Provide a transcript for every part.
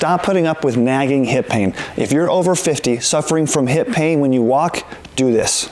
Stop putting up with nagging hip pain. If you're over 50, suffering from hip pain when you walk, do this.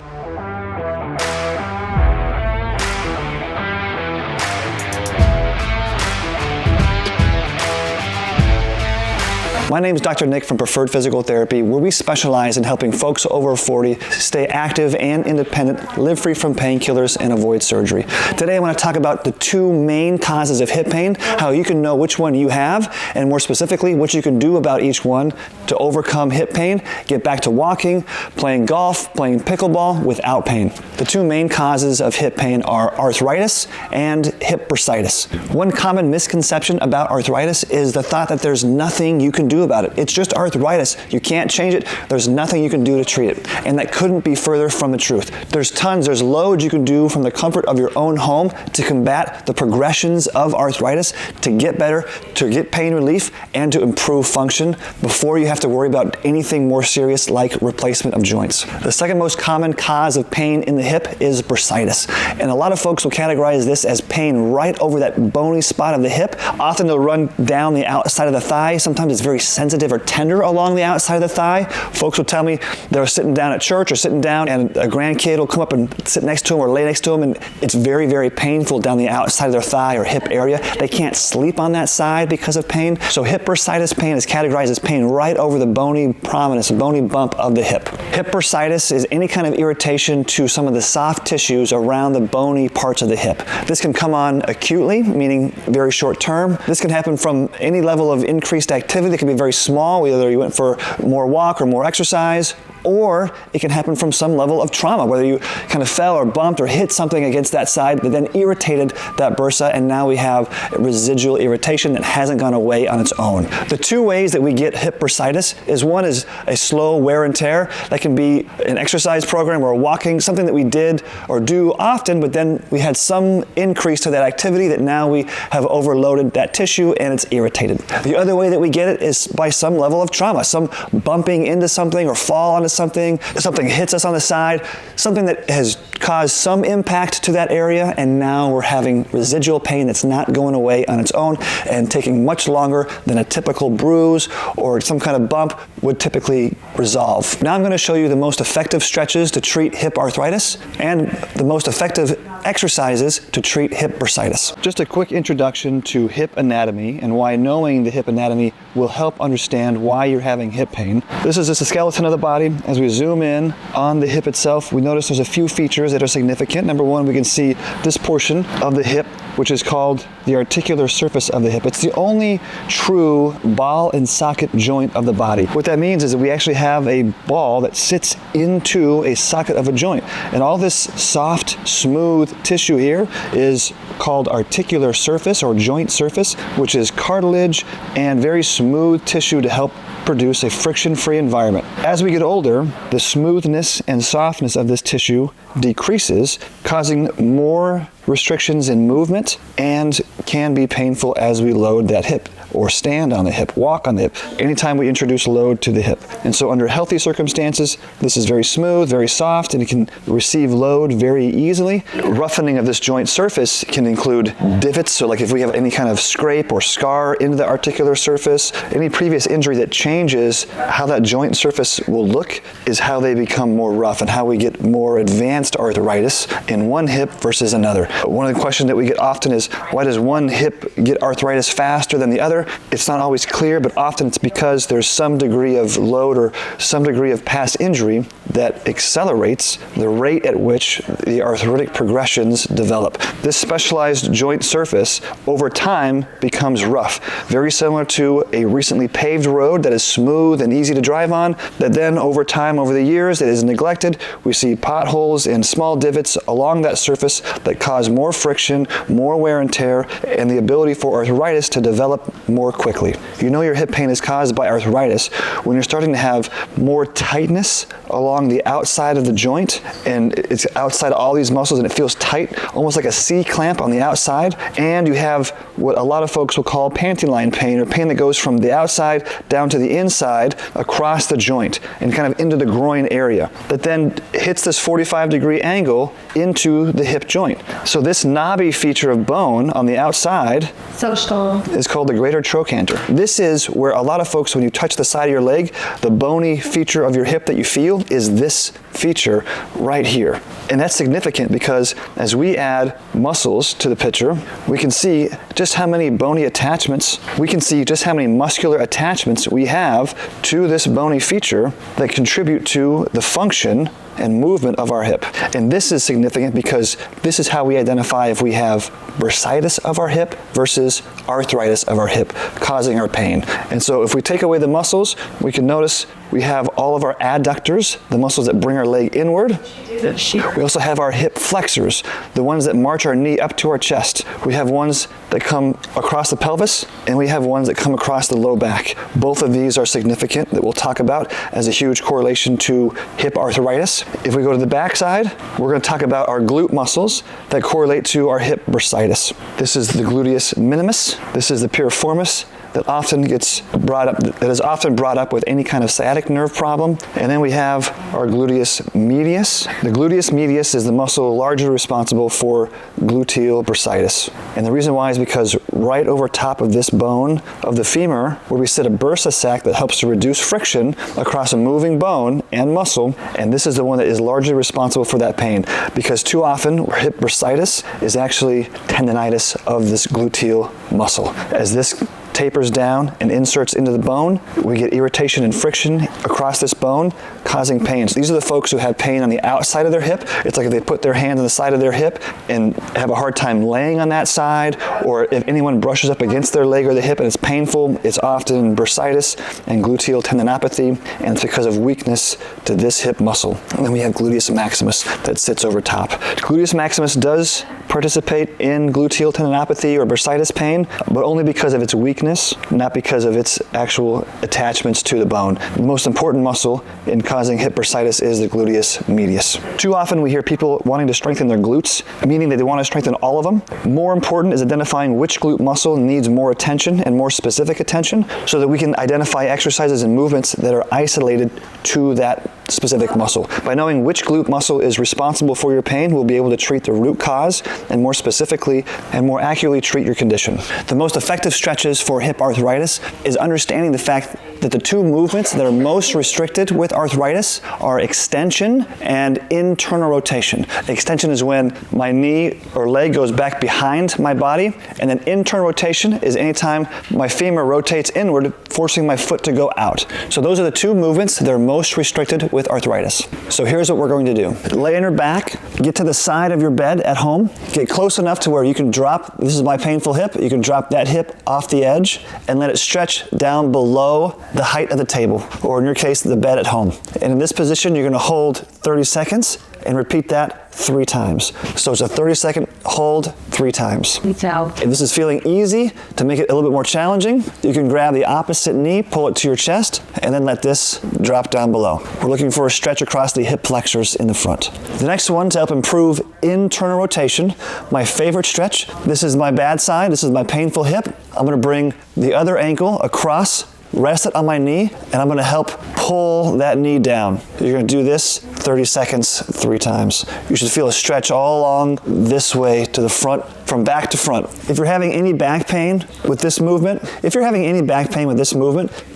My name is Dr. Nick from Preferred Physical Therapy, where we specialize in helping folks over 40 stay active and independent, live free from painkillers, and avoid surgery. Today I want to talk about the two main causes of hip pain, how you can know which one you have, and more specifically, what you can do about each one to overcome hip pain, get back to walking, playing golf, playing pickleball without pain. The two main causes of hip pain are arthritis and hip bursitis. One common misconception about arthritis is the thought that there's nothing you can do about it. It's just arthritis. You can't change it. There's nothing you can do to treat it. And that couldn't be further from the truth. There's loads you can do from the comfort of your own home to combat the progressions of arthritis, to get better, to get pain relief, and to improve function before you have to worry about anything more serious like replacement of joints. The second most common cause of pain in the hip is bursitis. And a lot of folks will categorize this as pain right over that bony spot of the hip. Often they'll run down the outside of the thigh. Sometimes it's very sensitive or tender along the outside of the thigh. Folks will tell me they're sitting down at church or sitting down and a grandkid will come up and sit next to them or lay next to them, and it's very, very painful down the outside of their thigh or hip area. They can't sleep on that side because of pain. So hip bursitis pain is categorized as pain right over the bony prominence, the bony bump of the hip. Hip bursitis is any kind of irritation to some of the soft tissues around the bony parts of the hip. This can come on acutely, meaning very short term. This can happen from any level of increased activity. It can be very small, whether you went for more walk or more exercise, or it can happen from some level of trauma, whether you kind of fell or bumped or hit something against that side that then irritated that bursa, and now we have residual irritation that hasn't gone away on its own. The two ways that we get hip bursitis is one is a slow wear and tear. That can be an exercise program or walking, something that we did or do often, but then we had some increase to that activity that now we have overloaded that tissue and it's irritated. The other way that we get it is by some level of trauma, some bumping into something or fall onto something hits us on the side, something that has caused some impact to that area, and now we're having residual pain that's not going away on its own and taking much longer than a typical bruise or some kind of bump would typically resolve. Now I'm going to show you the most effective stretches to treat hip arthritis and the most effective exercises to treat hip bursitis. Just a quick introduction to hip anatomy and why knowing the hip anatomy will help understand why you're having hip pain. This is just the skeleton of the body. As we zoom in on the hip itself, we notice there's a few features that are significant. Number one, we can see this portion of the hip, which is called the articular surface of the hip. It's the only true ball and socket joint of the body. What that means is that we actually have a ball that sits into a socket of a joint. And all this soft, smooth tissue here is called articular surface or joint surface, which is cartilage and very smooth tissue to help produce a friction-free environment. As we get older, the smoothness and softness of this tissue decreases, causing more restrictions in movement and can be painful as we load that hip or stand on the hip, walk on the hip, anytime we introduce load to the hip. And so under healthy circumstances, this is very smooth, very soft, and it can receive load very easily. Roughening of this joint surface can include divots, so like if we have any kind of scrape or scar into the articular surface, any previous injury that changes how that joint surface will look is how they become more rough and how we get more advanced arthritis in one hip versus another. One of the questions that we get often is, why does one hip get arthritis faster than the other? It's not always clear, but often it's because there's some degree of load or some degree of past injury that accelerates the rate at which the arthritic progressions develop. This specialized joint surface over time becomes rough, very similar to a recently paved road that is smooth and easy to drive on, that then over time, over the years, that is neglected. We see potholes and small divots along that surface that cause more friction, more wear and tear, and the ability for arthritis to develop more quickly. You know your hip pain is caused by arthritis when you're starting to have more tightness along the outside of the joint, and it's outside all these muscles and it feels tight, almost like a C-clamp on the outside, and you have what a lot of folks will call panty line pain, or pain that goes from the outside down to the inside across the joint and kind of into the groin area that then hits this 45-degree angle into the hip joint. So this knobby feature of bone on the outside is called the greater trochanter. This is where a lot of folks, when you touch the side of your leg, the bony feature of your hip that you feel is this feature right here. And that's significant because as we add muscles to the picture, we can see just how many bony attachments, we can see just how many muscular attachments we have to this bony feature that contribute to the function and movement of our hip. And this is significant because this is how we identify if we have bursitis of our hip versus arthritis of our hip causing our pain. And so if we take away the muscles, we can notice we have all of our adductors, the muscles that bring our leg inward. We also have our hip flexors, the ones that march our knee up to our chest. We have ones that come across the pelvis, and we have ones that come across the low back. Both of these are significant that we'll talk about as a huge correlation to hip arthritis. If we go to the back side, we're going to talk about our glute muscles that correlate to our hip bursitis. This is the gluteus minimus. This is the piriformis that often gets brought up, that is often brought up with any kind of sciatic nerve problem. And then we have our gluteus medius. The gluteus medius is the muscle largely responsible for gluteal bursitis. And the reason why is because right over top of this bone of the femur, where we sit a bursa sac that helps to reduce friction across a moving bone and muscle, and this is the one that is largely responsible for that pain, because too often hip bursitis is actually tendonitis of this gluteal muscle. As this tapers down and inserts into the bone, we get irritation and friction across this bone, causing pain. So these are the folks who have pain on the outside of their hip. It's like if they put their hand on the side of their hip and have a hard time laying on that side, or if anyone brushes up against their leg or the hip and it's painful, it's often bursitis and gluteal tendinopathy, and it's because of weakness to this hip muscle. And then we have gluteus maximus that sits over top. Gluteus maximus does participate in gluteal tendinopathy or bursitis pain, but only because of its weakness, not because of its actual attachments to the bone. The most important muscle in causing hip bursitis is the gluteus medius. Too often we hear people wanting to strengthen their glutes, meaning that they want to strengthen all of them. More important is identifying which glute muscle needs more attention and more specific attention, so that we can identify exercises and movements that are isolated to that specific muscle. By knowing which glute muscle is responsible for your pain, we'll be able to treat the root cause and more specifically and more accurately treat your condition. The most effective stretches for hip arthritis is understanding the fact that the two movements that are most restricted with arthritis are extension and internal rotation. Extension is when my knee or leg goes back behind my body, and then internal rotation is anytime my femur rotates inward, forcing my foot to go out. So those are the two movements that are most restricted with arthritis. So here's what we're going to do. Lay on your back, get to the side of your bed at home, get close enough to where you can drop, this is my painful hip, you can drop that hip off the edge and let it stretch down below the height of the table, or in your case, the bed at home. And in this position, you're going to hold 30 seconds and repeat that 3 times. So it's a 30-second hold 3 times. If this is feeling easy, to make it a little bit more challenging, you can grab the opposite knee, pull it to your chest, and then let this drop down below. We're looking for a stretch across the hip flexors in the front. The next one, to help improve internal rotation, my favorite stretch, this is my bad side, this is my painful hip. I'm going to bring the other ankle across, rest it on my knee, and I'm going to help pull that knee down. You're going to do this 30 seconds 3 times. You should feel a stretch all along this way to the front, from back to front. If you're having any back pain with this movement,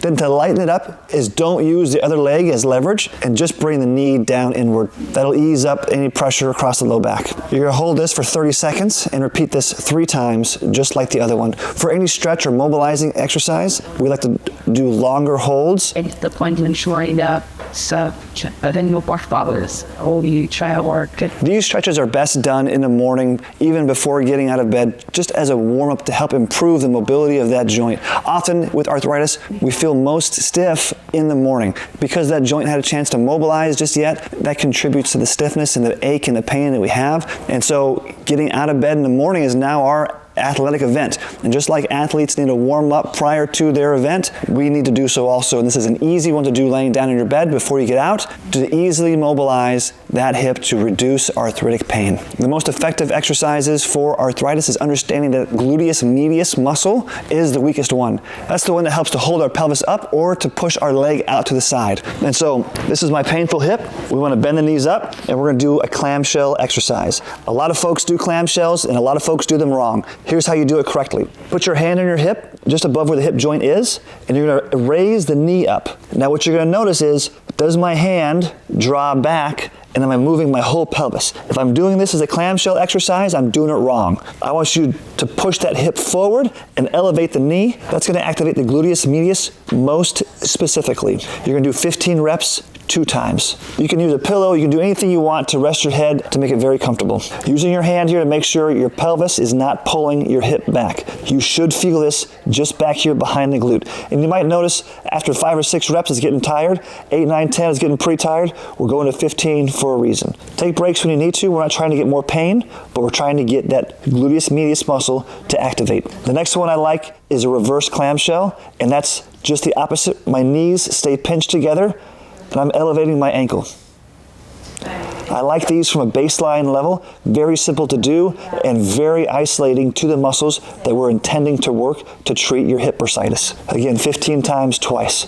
then to lighten it up is don't use the other leg as leverage and just bring the knee down inward. That'll ease up any pressure across the low back. You're going to hold this for 30 seconds and repeat this 3 times, just like the other one. For any stretch or mobilizing exercise, we like to do longer holds. It's the point of ensuring that then your followers or you try to work. These stretches are best done in the morning, even before getting out of bed, just as a warm-up to help improve the mobility of that joint. Often with arthritis, we feel most stiff in the morning. Because that joint had a chance to mobilize just yet, that contributes to the stiffness and the ache and the pain that we have. And so getting out of bed in the morning is now our athletic event. And just like athletes need to warm up prior to their event, we need to do so also. And this is an easy one to do laying down in your bed before you get out to easily mobilize that hip to reduce arthritic pain. The most effective exercises for arthritis is understanding that gluteus medius muscle is the weakest one. That's the one that helps to hold our pelvis up or to push our leg out to the side. And so this is my painful hip. We want to bend the knees up and we're going to do a clamshell exercise. A lot of folks do clamshells and a lot of folks do them wrong. Here's how you do it correctly. Put your hand on your hip just above where the hip joint is and you're going to raise the knee up. Now what you're going to notice is, does my hand draw back and am I moving my whole pelvis? If I'm doing this as a clamshell exercise, I'm doing it wrong. I want you to push that hip forward and elevate the knee. That's going to activate the gluteus medius most specifically. You're going to do 15 reps 2 times. You can use a pillow, you can do anything you want to rest your head to make it very comfortable. Using your hand here to make sure your pelvis is not pulling your hip back. You should feel this just back here behind the glute. And you might notice after 5 or 6 reps it's getting tired, 8, 9, 10 is getting pretty tired. We're going to 15 for a reason. Take breaks when you need to. We're not trying to get more pain, but we're trying to get that gluteus medius muscle to activate. The next one I like is a reverse clamshell, and that's just the opposite. My knees stay pinched together, and I'm elevating my ankle. I like these from a baseline level, very simple to do and very isolating to the muscles that we're intending to work to treat your hip bursitis. Again, 15 times twice.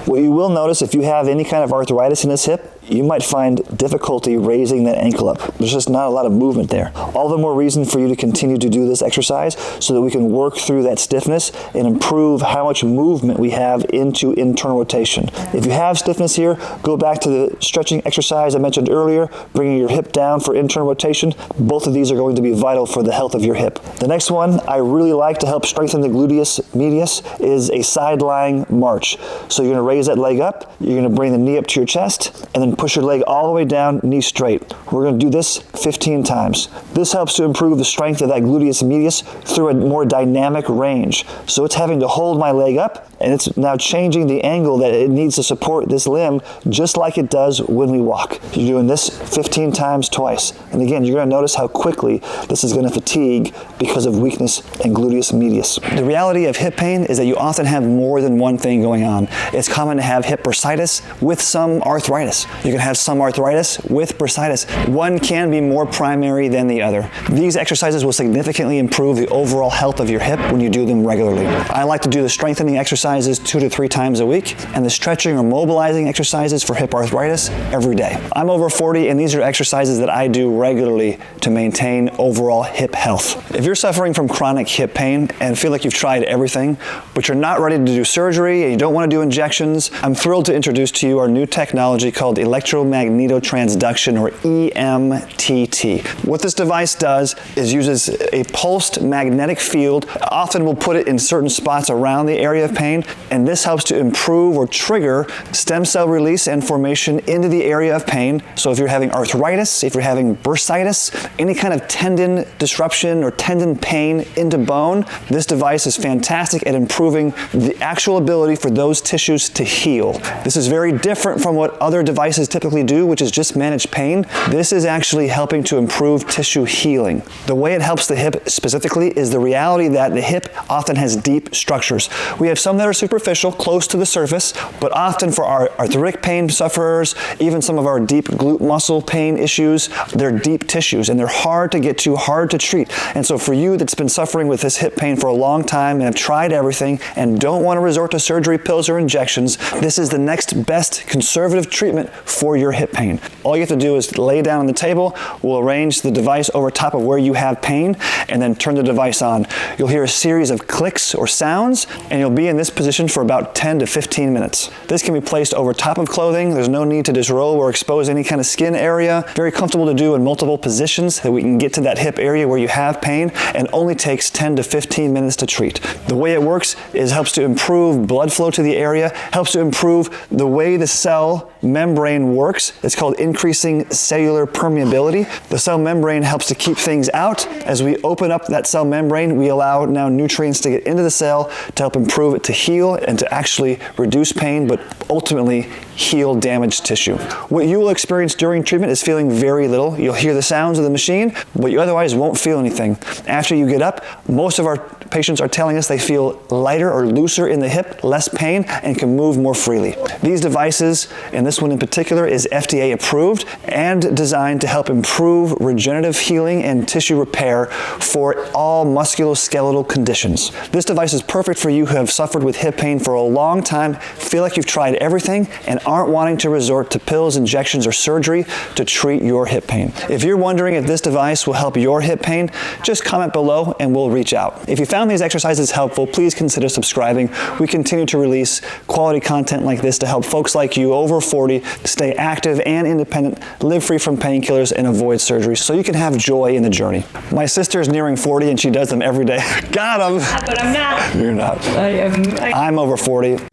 What you will notice if you have any kind of arthritis in this hip, you might find difficulty raising that ankle up. There's just not a lot of movement there. All the more reason for you to continue to do this exercise so that we can work through that stiffness and improve how much movement we have into internal rotation. If you have stiffness here, go back to the stretching exercise I mentioned earlier, bringing your hip down for internal rotation. Both of these are going to be vital for the health of your hip. The next one I really like to help strengthen the gluteus medius is a side lying march. So you're going to raise that leg up, you're going to bring the knee up to your chest, and then push your leg all the way down, knee straight. We're going to do this 15 times. This helps to improve the strength of that gluteus medius through a more dynamic range. So it's having to hold my leg up, and it's now changing the angle that it needs to support this limb, just like it does when we walk. You're doing this 15 times twice. And again, you're going to notice how quickly this is going to fatigue because of weakness and gluteus medius. The reality of hip pain is that you often have more than one thing going on. It's common to have hip bursitis with some arthritis. You can have some arthritis with bursitis. One can be more primary than the other. These exercises will significantly improve the overall health of your hip when you do them regularly. I like to do the strengthening exercises 2 to 3 times a week and the stretching or mobilizing exercises for hip arthritis every day. I'm over 40 and these are exercises that I do regularly to maintain overall hip health. If you're suffering from chronic hip pain and feel like you've tried everything, but you're not ready to do surgery and you don't want to do injections, I'm thrilled to introduce to you our new technology called electromagnetotransduction, or EMTT. What this device does is uses a pulsed magnetic field. Often we'll put it in certain spots around the area of pain, and this helps to improve or trigger stem cell release and formation into the area of pain. So if you're having arthritis, if you're having bursitis, any kind of tendon disruption or tendon pain into bone, this device is fantastic at improving the actual ability for those tissues to heal. This is very different from what other devices typically do, which is just manage pain. This is actually helping to improve tissue healing. The way it helps the hip specifically is the reality that the hip often has deep structures. We have some that are superficial, close to the surface, but often for our arthritic pain sufferers, even some of our deep glute muscle pain issues, they're deep tissues and they're hard to get to, hard to treat. And so for you that's been suffering with this hip pain for a long time and have tried everything and don't want to resort to surgery, pills, or injections, this is the next best conservative treatment for your hip pain. All you have to do is lay down on the table. We'll arrange the device over top of where you have pain and then turn the device on. You'll hear a series of clicks or sounds and you'll be in this position for about 10 to 15 minutes. This can be placed over top of clothing. There's no need to disrobe or expose any kind of skin area. Very comfortable to do in multiple positions that we can get to that hip area where you have pain, and only takes 10 to 15 minutes to treat. The way it works is helps to improve blood flow to the area, helps to improve the way the cell membrane membrane works. It's called increasing cellular permeability. The cell membrane helps to keep things out. As we open up that cell membrane, we allow now nutrients to get into the cell to help improve it to heal and to actually reduce pain, but ultimately heal damaged tissue. What you will experience during treatment is feeling very little. You'll hear the sounds of the machine, but you otherwise won't feel anything. After you get up, most of our patients are telling us they feel lighter or looser in the hip, less pain, and can move more freely. These devices, and this one in particular, is FDA approved and designed to help improve regenerative healing and tissue repair for all musculoskeletal conditions. This device is perfect for you who have suffered with hip pain for a long time, feel like you've tried everything, and aren't wanting to resort to pills, injections, or surgery to treat your hip pain. If you're wondering if this device will help your hip pain, just comment below and we'll reach out. If you found these exercises helpful, please consider subscribing. We continue to release quality content like this to help folks like you over 40 stay active and independent, live free from painkillers, and avoid surgery so you can have joy in the journey. My sister is nearing 40 and she does them every day. Got him! But I'm not. You're not. I am. I'm over 40.